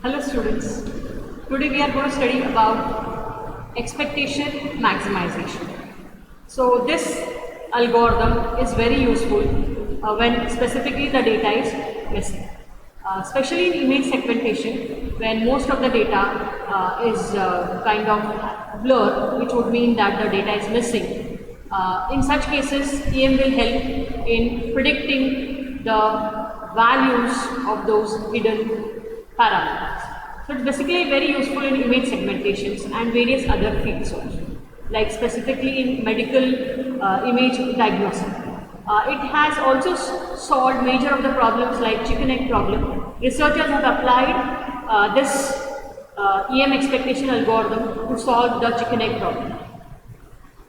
Hello students, today we are going to study about expectation maximization. So this algorithm is very useful when specifically the data is missing. Especially in image segmentation when most of the data is kind of blur, which would mean that the data is missing. In such cases, EM will help in predicting the values of those hidden parameters. So it's basically very useful in image segmentations and various other fields also, like specifically in medical image diagnosis. It has also solved major of the problems like chicken egg problem. Researchers have applied this EM expectation algorithm to solve the chicken egg problem.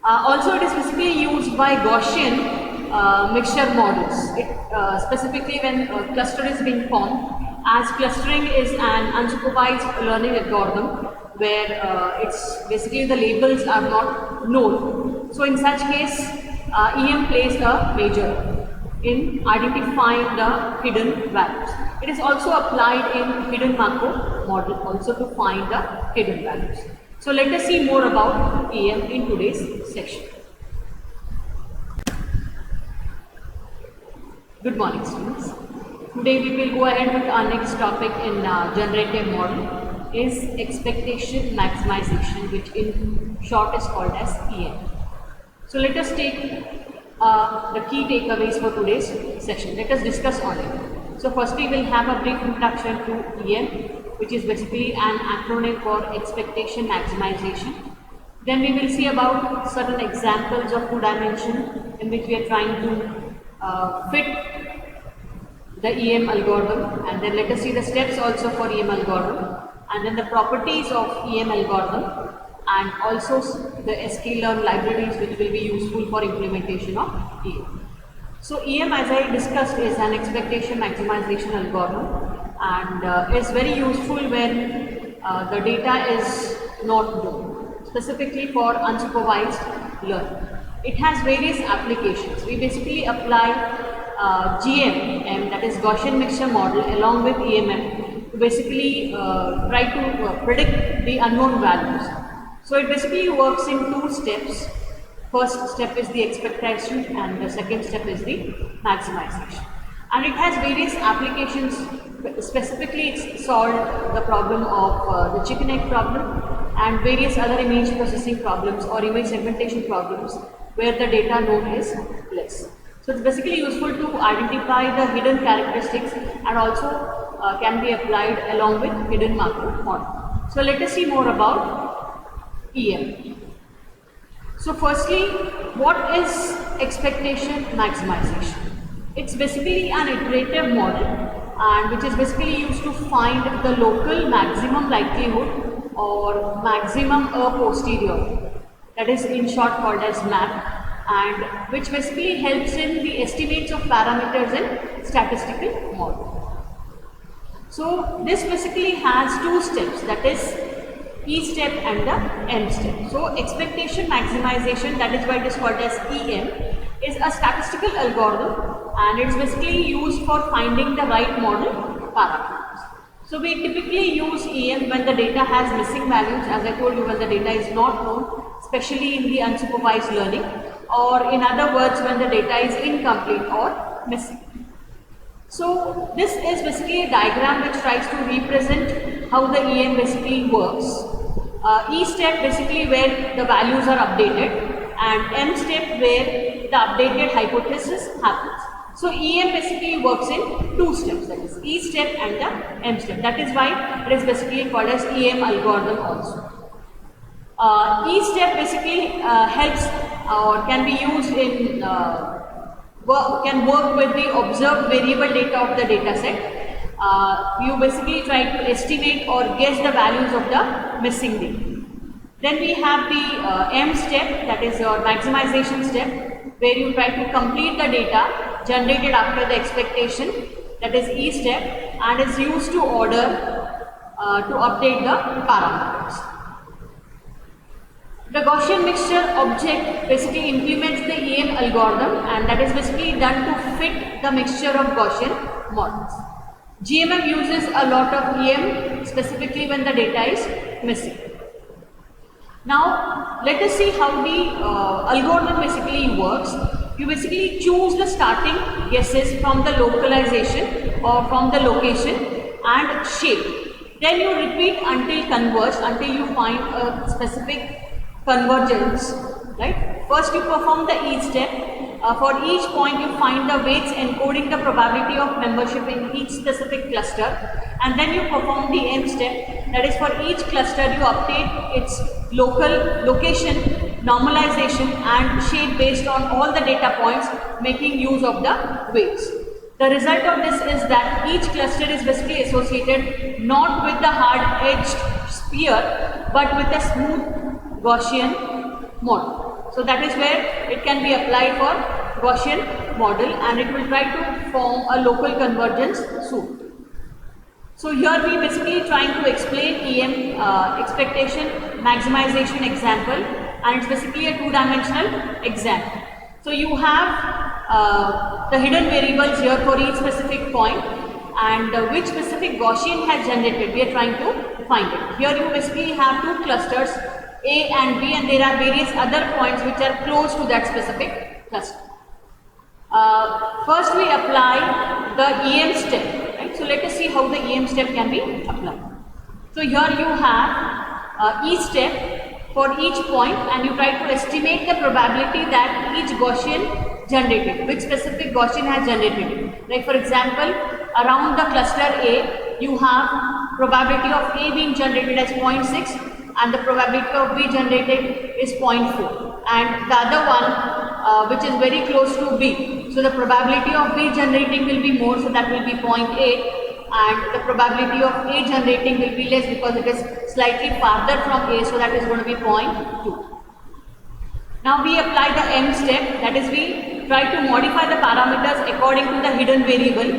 Also, it is basically used by Gaussian mixture models. Specifically when cluster is being formed, as clustering is an unsupervised learning algorithm where it's basically the labels are not known. So in such case, EM plays a major role in identifying the hidden values. It is also applied in hidden macro model also to find the hidden values. So let us see more about EM in today's section. Good morning students. Today we will go ahead with our next topic in generative model is expectation maximization, which in short is called as EM. So let us take the key takeaways for today's session. Let us discuss on it. So firstly we will have a brief introduction to EM, which is basically an acronym for expectation maximization. Then we will see about certain examples of 2 dimension in which we are trying to fit the EM algorithm, and then let us see the steps also for EM algorithm, and then the properties of EM algorithm, and also the sklearn libraries which will be useful for implementation of EM. So EM, as I discussed, is an expectation maximization algorithm and is very useful when the data is not known, specifically for unsupervised learning. It has various applications. We basically apply GMM, that is Gaussian mixture model, along with EMM to basically try to predict the unknown values. So it basically works in 2 steps. First step is the expectation and the second step is the maximization. And it has various applications. Specifically it's solved the problem of the chicken egg problem and various other image processing problems or image segmentation problems where the data known is less. So it's basically useful to identify the hidden characteristics and also can be applied along with hidden macro model. So let us see more about EM. So firstly, what is expectation maximization? It's basically an iterative model and which is basically used to find the local maximum likelihood or maximum a posteriori, that is in short called as MAP, and which basically helps in the estimates of parameters in statistical model. So this basically has 2 steps, that is E step and the M step. So expectation maximization, that is why it is called as EM, is a statistical algorithm and it's basically used for finding the right model parameters. So we typically use EM when the data has missing values, as I told you, when the data is not known, especially in the unsupervised learning, or in other words when the data is incomplete or missing. So this is basically a diagram which tries to represent how the EM basically works. E step basically where the values are updated and M step where the updated hypothesis happens. So EM basically works in 2 steps, that is E step and the M step. That is why it is basically called as EM algorithm also. E step basically helps or can be used in can work with the observed variable data of the data set. You basically try to estimate or guess the values of the missing data. Then we have the M step, that is your maximization step, where you try to complete the data generated after the expectation, that is E step, and is used to order to update the parameters. The Gaussian mixture object basically implements the EM algorithm and that is basically done to fit the mixture of Gaussian models. GMM uses a lot of EM specifically when the data is missing. Now let us see how the algorithm basically works. You basically choose the starting guesses from the localization or from the location and shape. Then you repeat until converge, until you find a specific convergence, right? First you perform the each step. For each point you find the weights encoding the probability of membership in each specific cluster, and then you perform the M step, that is for each cluster you update its location, normalization and shape based on all the data points, making use of the weights. The result of this is that each cluster is basically associated not with the hard-edged sphere but with a smooth Gaussian model. So that is where it can be applied for Gaussian model, and it will try to form a local convergence suit. So here we basically trying to explain EM expectation maximization example, and it's basically a two-dimensional example. So you have the hidden variables here for each specific point, and which specific Gaussian has generated, we are trying to find it. Here you basically have two clusters A and B, and there are various other points which are close to that specific cluster. First we apply the EM step, right? So let us see how the EM step can be applied. So here you have each step for each point, and you try to estimate the probability that each Gaussian generated, which specific Gaussian has generated. Like for example, around the cluster A, you have probability of A being generated as 0.6 and the probability of B generated is 0.4, and the other one which is very close to B. So the probability of B generating will be more, so that will be 0.8, and the probability of A generating will be less because it is slightly farther from A, so that is going to be 0.2. Now we apply the M step, that is we try to modify the parameters according to the hidden variable,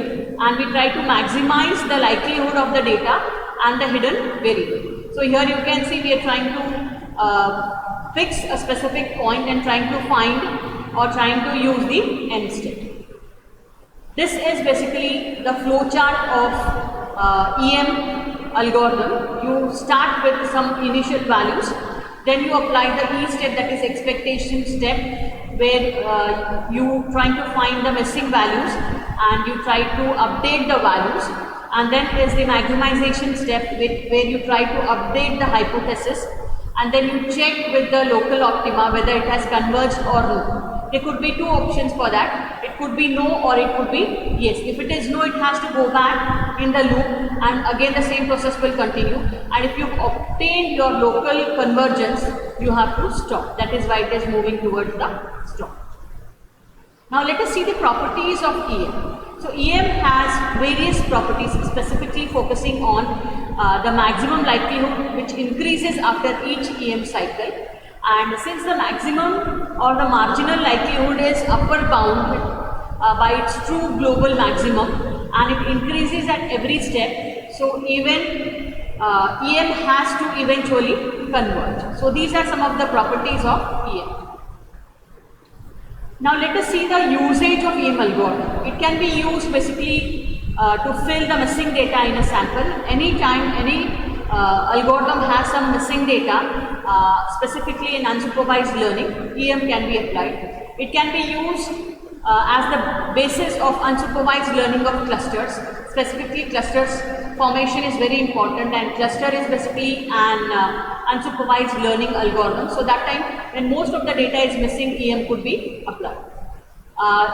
and we try to maximize the likelihood of the data and the hidden variable. So here you can see we are trying to fix a specific point and trying to find or trying to use the M step. This is basically the flowchart of EM algorithm. You start with some initial values, then you apply the E step, that is expectation step, where you trying to find the missing values and you try to update the values. And then is the maximization step, where you try to update the hypothesis, and then you check with the local optima whether it has converged or no. There could be two options for that. It could be no or it could be yes. If it is no, it has to go back in the loop, and again the same process will continue. And if you obtain your local convergence, you have to stop. That is why it is moving towards the stop. Now let us see the properties of EM. So EM has various properties, specifically focusing on the maximum likelihood, which increases after each EM cycle. And since the maximum or the marginal likelihood is upper bound by its true global maximum, and it increases at every step, so even EM has to eventually converge. So these are some of the properties of EM. Now let us see the usage of EM algorithm. It can be used basically to fill the missing data in a sample. Anytime any algorithm has some missing data, specifically in unsupervised learning, EM can be applied. It can be used as the basis of unsupervised learning of clusters. Specifically, clusters formation is very important, and cluster is basically an unsupervised learning algorithm. So that time when most of the data is missing, EM could be applied.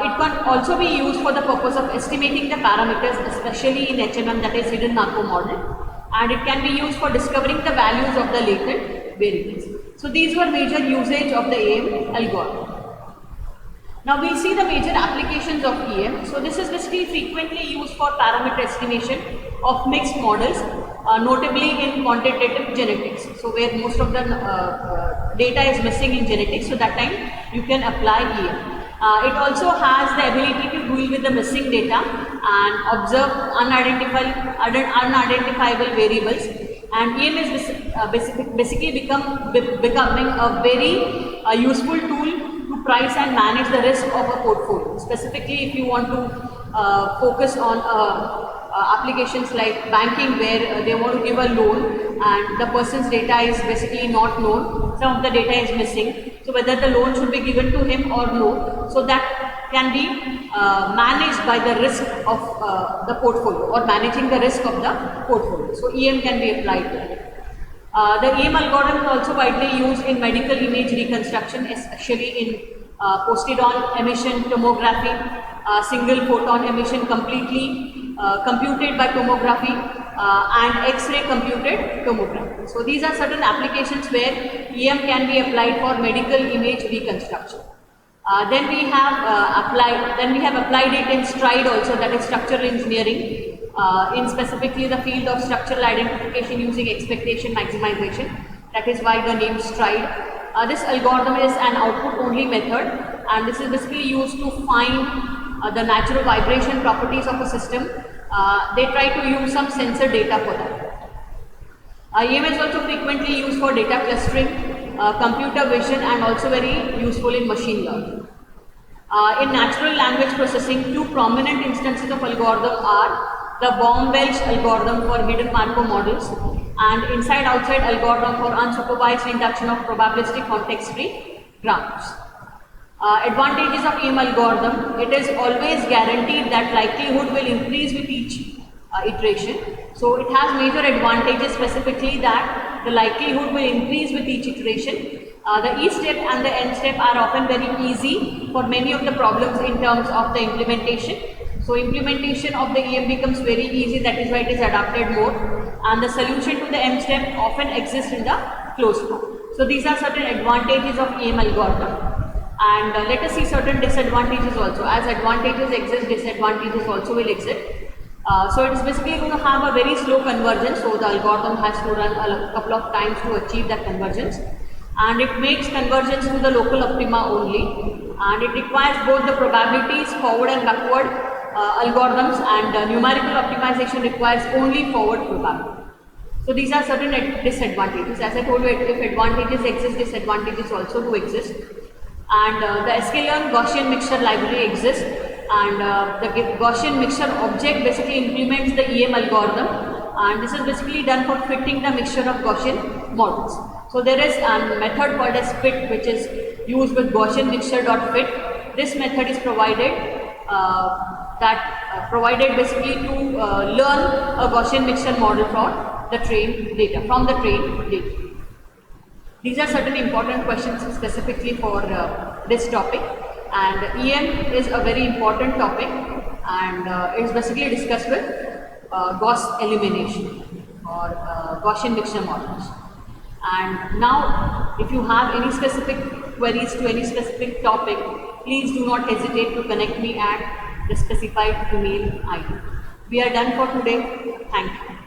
It can also be used for the purpose of estimating the parameters, especially in HMM, that is hidden Markov model, and it can be used for discovering the values of the latent variables. So these were major usage of the EM algorithm. Now we'll see the major applications of EM. So this is basically frequently used for parameter estimation of mixed models, notably in quantitative genetics. So where most of the data is missing in genetics, so that time you can apply EM. It also has the ability to deal with the missing data and observe unidentifiable variables. And EM is basically becoming a very useful tool to price and manage the risk of a portfolio. Specifically, if you want to focus on applications like banking where they want to give a loan and the person's data is basically not known, some of the data is missing, so whether the loan should be given to him or no, so that can be managed by the risk of the portfolio or managing the risk of the portfolio. So EM can be applied there. The EM algorithm is also widely used in medical image reconstruction, especially in positron emission tomography, single photon emission completely computed by tomography, and X-ray computed tomography. So these are certain applications where EM can be applied for medical image reconstruction. Then we have applied it in STRIDE also, that is structural engineering, in specifically the field of structural identification using expectation maximization. That is why the name STRIDE. This algorithm is an output only method, and this is basically used to find the natural vibration properties of a system. They try to use some sensor data for that. EM is also frequently used for data clustering, computer vision, and also very useful in machine learning. In natural language processing, two prominent instances of algorithm are the Baum-Welch algorithm for hidden Markov models and inside-outside algorithm for unsupervised induction of probabilistic context-free graphs. Advantages of EM algorithm: it is always guaranteed that likelihood will increase with each iteration. So it has major advantages, specifically that the likelihood will increase with each iteration. The E step and the N step are often very easy for many of the problems in terms of the implementation. So implementation of the EM becomes very easy, that is why it is adopted more, and the solution to the M step often exists in the closed form. So these are certain advantages of EM algorithm, and let us see certain disadvantages also. As advantages exist, disadvantages also will exist. So it is basically going to have a very slow convergence, so the algorithm has to run a couple of times to achieve that convergence, and it makes convergence to the local optima only, and it requires both the probabilities, forward and backward algorithms, and numerical optimization requires only forward probability. So these are certain disadvantages. As I told you, if advantages exist, disadvantages also do exist. And the sklearn Gaussian mixture library exists, and the Gaussian mixture object basically implements the EM algorithm, and this is basically done for fitting the mixture of Gaussian models. So there is a method called as fit, which is used with Gaussian mixture.fit. This method is provided basically to learn a Gaussian mixture model from the trained data. These are certain important questions specifically for this topic, and EM is a very important topic, and it is basically discussed with Gauss elimination or Gaussian mixture models. And now, if you have any specific queries to any specific topic, please do not hesitate to connect me at the specified email ID. We are done for today. Thank you.